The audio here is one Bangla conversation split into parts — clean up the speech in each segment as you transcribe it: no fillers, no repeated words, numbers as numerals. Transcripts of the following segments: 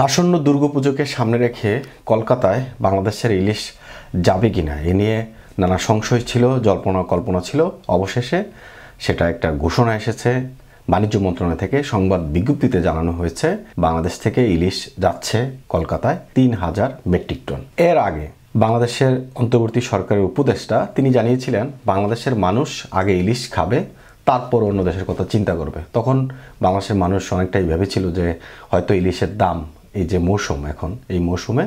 আসন্ন দুর্গাপুজোকে সামনে রেখে কলকাতায় বাংলাদেশের ইলিশ যাবে কিনা এ নিয়ে নানা সংশয় ছিল, জল্পনা কল্পনা ছিল। অবশেষে সেটা একটা ঘোষণা এসেছে বাণিজ্য মন্ত্রণালয় থেকে। সংবাদ বিজ্ঞপ্তিতে জানানো হয়েছে বাংলাদেশ থেকে ইলিশ যাচ্ছে কলকাতায় ৩,০০০ মেট্রিক টন। এর আগে বাংলাদেশের অন্তর্বর্তী সরকারের উপদেষ্টা তিনি জানিয়েছিলেন বাংলাদেশের মানুষ আগে ইলিশ খাবে, তারপর অন্য দেশের কথা চিন্তা করবে। তখন বাংলাদেশের মানুষ অনেকটাই ভেবেছিল যে হয়তো ইলিশের দাম এই যে মৌসুম, এখন এই মৌসুমে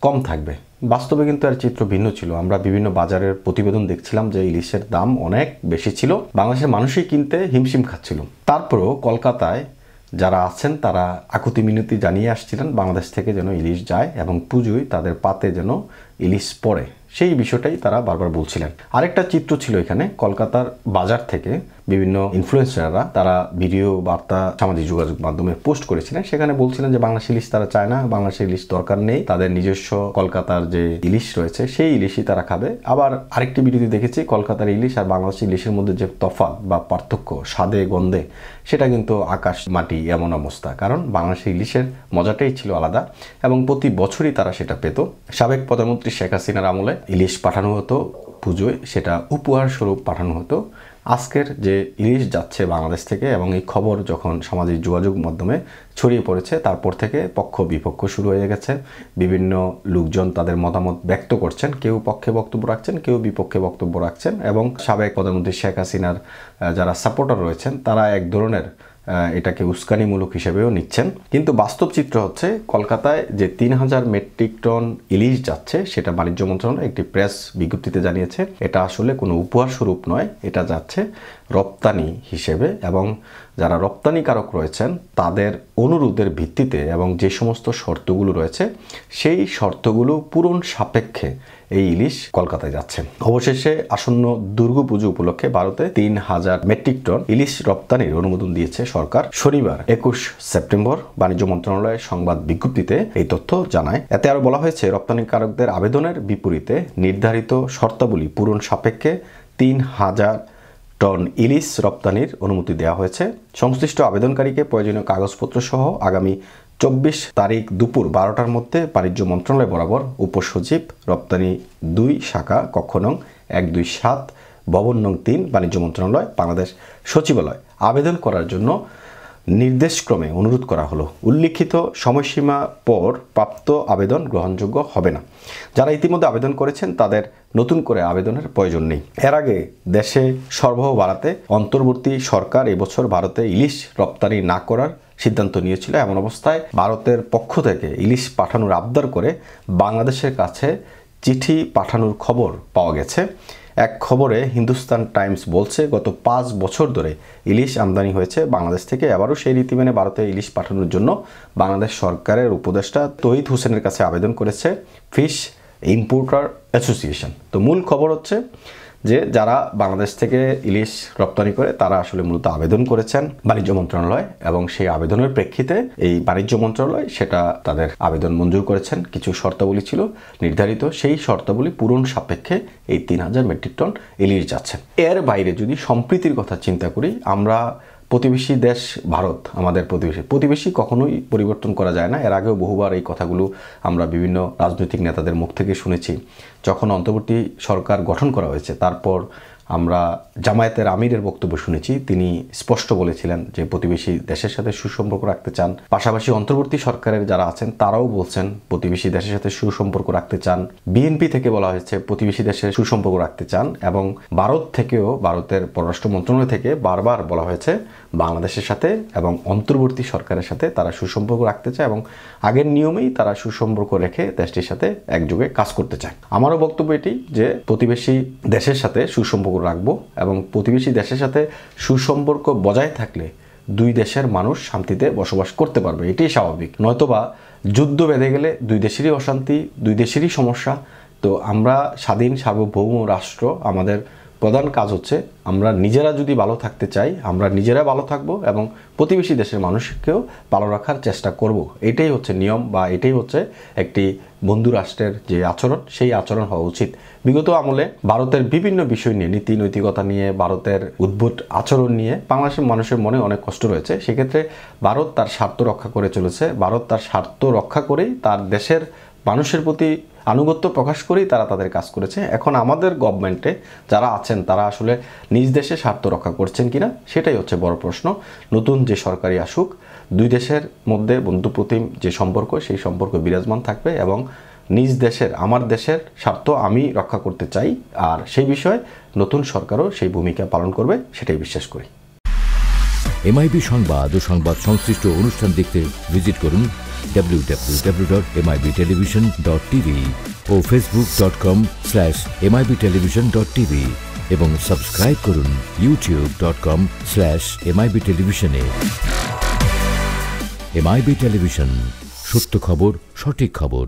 কম থাকবে। বাস্তবে কিন্তু এর চিত্র ভিন্ন ছিল। আমরা বিভিন্ন বাজারের প্রতিবেদন দেখছিলাম যে ইলিশের দাম অনেক বেশি ছিল, বাংলাদেশের মানুষই কিনতে হিমশিম খাচ্ছিল। তারপরও কলকাতায় যারা আছেন তারা আকুতি মিনতি জানিয়ে আসছিলেন বাংলাদেশ থেকে যেন ইলিশ যায় এবং পুজোয় তাদের পাতে যেন ইলিশ পড়ে, সেই বিষয়টাই তারা বারবার বলছিলেন। আরেকটা চিত্র ছিল এখানে, কলকাতার বাজার থেকে বিভিন্ন ইনফ্লুয়েন্সাররা তারা ভিডিও বার্তা সামাজিক যোগাযোগ মাধ্যমে পোস্ট করেছিলেন। সেখানে বলছিলেন যে বাংলাদেশ ইলিশ তারা চায় না, বাংলাদেশের ইলিশ দরকার নেই, তাদের নিজস্ব কলকাতার যে ইলিশ রয়েছে সেই ইলিশই তারা খাবে। আবার আরেকটি ভিডিওতে দেখেছি কলকাতার ইলিশ আর বাংলাদেশের ইলিশের মধ্যে যে তফাৎ বা পার্থক্য স্বাদে গন্ধে, সেটা কিন্তু আকাশ মাটি এমন অবস্থা। কারণ বাংলাদেশের ইলিশের মজাটাই ছিল আলাদা এবং প্রতি বছরই তারা সেটা পেত। সাবেক প্রধানমন্ত্রী শেখ হাসিনার আমলে ইলিশ পাঠানো হতো পুজোয়, সেটা উপহার স্বরূপ পাঠানো হতো। আজকের যে ইলিশ যাচ্ছে বাংলাদেশ থেকে এবং এই খবর যখন সামাজিক যোগাযোগ মাধ্যমে ছড়িয়ে পড়েছে, তারপর থেকে পক্ষ বিপক্ষ শুরু হয়ে গেছে। বিভিন্ন লোকজন তাদের মতামত ব্যক্ত করছেন, কেউ পক্ষে বক্তব্য রাখছেন, কেউ বিপক্ষে বক্তব্য রাখছেন এবং সাবেক প্রধানমন্ত্রী শেখ হাসিনার যারা সাপোর্টার রয়েছেন তারা এক ধরনের এটাকে উস্কানিমূলক হিসেবেও নিচ্ছেন। কিন্তু বাস্তব চিত্র হচ্ছে কলকাতায় যে ৩,০০০ মেট্রিক টন ইলিশ যাচ্ছে সেটা বাণিজ্য মন্ত্রণালয় একটি প্রেস বিজ্ঞপ্তিতে জানিয়েছে এটা আসলে কোনো উপহার স্বরূপ নয়, এটা যাচ্ছে রপ্তানি হিসেবে এবং যারা রপ্তানিকারক রয়েছেন তাদের অনুরোধের ভিত্তিতে এবং যে সমস্ত শর্তগুলো রয়েছে সেই শর্তগুলো পূরণ সাপেক্ষে এই ইলিশ কলকাতায় যাচ্ছে। অবশেষে আসন্ন দুর্গাপুজো উপলক্ষে ভারতে ৩,০০০ মেট্রিক টন ইলিশ রপ্তানির অনুমোদন দিয়েছে সরকার। শনিবার ২১ সেপ্টেম্বর বাণিজ্য মন্ত্রণালয় সংবাদ বিজ্ঞপ্তিতে এই তথ্য জানায়। এতে আরো বলা হয়েছে রপ্তানিকারকদের আবেদনের বিপরীতে নির্ধারিত শর্তাবলী পূরণ সাপেক্ষে ৩,০০০ টন ইলিশ রপ্তানির অনুমতি দেওয়া হয়েছে। সংশ্লিষ্ট আবেদনকারীকে প্রয়োজনীয় কাগজপত্র সহ আগামী ২৪ তারিখ দুপুর ১২টার মধ্যে বাণিজ্য মন্ত্রণালয় বরাবর উপসচিব রপ্তানি ২ শাখা কক্ষ নং ১২৭ ভবন নং ৩ বাণিজ্য মন্ত্রণালয় বাংলাদেশ সচিবালয় আবেদন করার জন্য নির্দেশক্রমে অনুরোধ করা হলো। উল্লিখিত সময়সীমা পর প্রাপ্ত আবেদন গ্রহণযোগ্য হবে না। যারা ইতিমধ্যে আবেদন করেছেন তাদের নতুন করে আবেদনের প্রয়োজন নেই। এর আগে দেশে সরবরাহ বাড়াতে অন্তর্বর্তী সরকার এবছর ভারতে ইলিশ রপ্তানি না করার সিদ্ধান্ত নিয়েছিল। এমন অবস্থায় ভারতের পক্ষ থেকে ইলিশ পাঠানোর আবদার করে বাংলাদেশের কাছে চিঠি পাঠানোর খবর পাওয়া গেছে। এক খবরে হিন্দুস্তান টাইমস বলছে গত ৫ বছর ধরে ইলিশ আমদানি হয়েছে বাংলাদেশ থেকে। এবারও সেই রীতি মেনে ভারতে ইলিশ পাঠানোর জন্য বাংলাদেশ সরকারের উপদেষ্টা তৌহিদ হোসেনের কাছে আবেদন করেছে ফিশ ইম্পোর্টার অ্যাসোসিয়েশন। তো মূল খবর হচ্ছে যে যারা বাংলাদেশ থেকে ইলিশ রপ্তানি করে তারা আসলে মূলত আবেদন করেছেন বাণিজ্য মন্ত্রণালয় এবং সেই আবেদনের প্রেক্ষিতে এই বাণিজ্য মন্ত্রণালয় সেটা তাদের আবেদন মঞ্জুর করেছেন। কিছু শর্তাবলী ছিল নির্ধারিত, সেই শর্তাবলী পূরণ সাপেক্ষে এই ৩,০০০ মেট্রিক টন ইলিশ যাচ্ছে। এর বাইরে যদি সম্প্রীতির কথা চিন্তা করি, আমরা প্রতিবেশী দেশ ভারত, আমাদের প্রতিবেশী কখনোই পরিবর্তন করা যায় না। এর আগেও বহুবার এই কথাগুলো আমরা বিভিন্ন রাজনৈতিক নেতাদের মুখ থেকে শুনেছি। যখন অন্তর্বর্তী সরকার গঠন করা হয়েছে তারপর আমরা জামায়াতের আমিরের বক্তব্য শুনেছি, তিনি স্পষ্ট বলেছিলেন যে প্রতিবেশী দেশের সাথে সুসম্পর্ক রাখতে চান। পাশাপাশি অন্তর্বর্তী সরকারের যারা আছেন তারাও বলছেন প্রতিবেশী দেশের সাথে সুসম্পর্ক রাখতে চান। বিএনপি থেকে বলা হয়েছে প্রতিবেশী দেশের সুসম্পর্ক রাখতে চান এবং ভারত থেকেও, ভারতের পররাষ্ট্র মন্ত্রণালয় থেকে বারবার বলা হয়েছে বাংলাদেশের সাথে এবং অন্তর্বর্তী সরকারের সাথে তারা সুসম্পর্ক রাখতে চায় এবং আগের নিয়মেই তারা সুসম্পর্ক রেখে দেশটির সাথে একযোগে কাজ করতে চায়। আমারও বক্তব্য এটি যে প্রতিবেশী দেশের সাথে সুসম্পর্ক রাখবো এবং প্রতিবেশী দেশের সাথে সুসম্পর্ক বজায় থাকলে দুই দেশের মানুষ শান্তিতে বসবাস করতে পারবে, এটাই স্বাভাবিক। নয়তোবা যুদ্ধ বেঁধে গেলে দুই দেশেরই অশান্তি, দুই দেশেরই সমস্যা। তো আমরা স্বাধীন সার্বভৌম রাষ্ট্র, আমাদের প্রধান কাজ হচ্ছে আমরা নিজেরা যদি ভালো থাকতে চাই, আমরা নিজেরা ভালো থাকবো এবং প্রতিবেশী দেশের মানুষকেও ভালো রাখার চেষ্টা করব। এটাই হচ্ছে নিয়ম বা এটাই হচ্ছে একটি বন্ধু রাষ্ট্রের যে আচরণ, সেই আচরণ হওয়া উচিত। বিগত আমলে ভারতের বিভিন্ন বিষয় নিয়ে, নীতি নৈতিকতা নিয়ে, ভারতের উদ্ভট আচরণ নিয়ে বাংলাদেশের মানুষের মনে অনেক কষ্ট রয়েছে। সেক্ষেত্রে ভারত তার স্বার্থ রক্ষা করে চলেছে। ভারত তার স্বার্থ রক্ষা করেই তার দেশের মানুষের প্রতি আনুগত্য প্রকাশ করেই তারা তাদের কাজ করেছে। এখন আমাদের গভর্নমেন্টে যারা আছেন তারা আসলে নিজ দেশে স্বার্থ রক্ষা করছেন কিনা সেটাই হচ্ছে বড় প্রশ্ন। নতুন যে সরকারি আসুক, দুই দেশের মধ্যে বন্ধুপ্রতিম যে সম্পর্ক, সেই সম্পর্ক বিরাজমান থাকবে এবং নিজ দেশের, আমার দেশের স্বার্থ আমি রক্ষা করতে চাই, আর সেই বিষয়ে নতুন সরকারও সেই ভূমিকা পালন করবে, সেটাই বিশ্বাস করি। এমআইবি সংবাদ ও সংবাদ সংশ্লিষ্ট অনুষ্ঠান দেখতে ভিজিট করুন www.mibtelevision.tv ও facebook.com/mibtelevision.tv এবং সাবস্ক্রাইব করুন youtube.com/mibtelevision এ। এমআইবি টেলিভিশন, সত্য খবর, সঠিক খবর।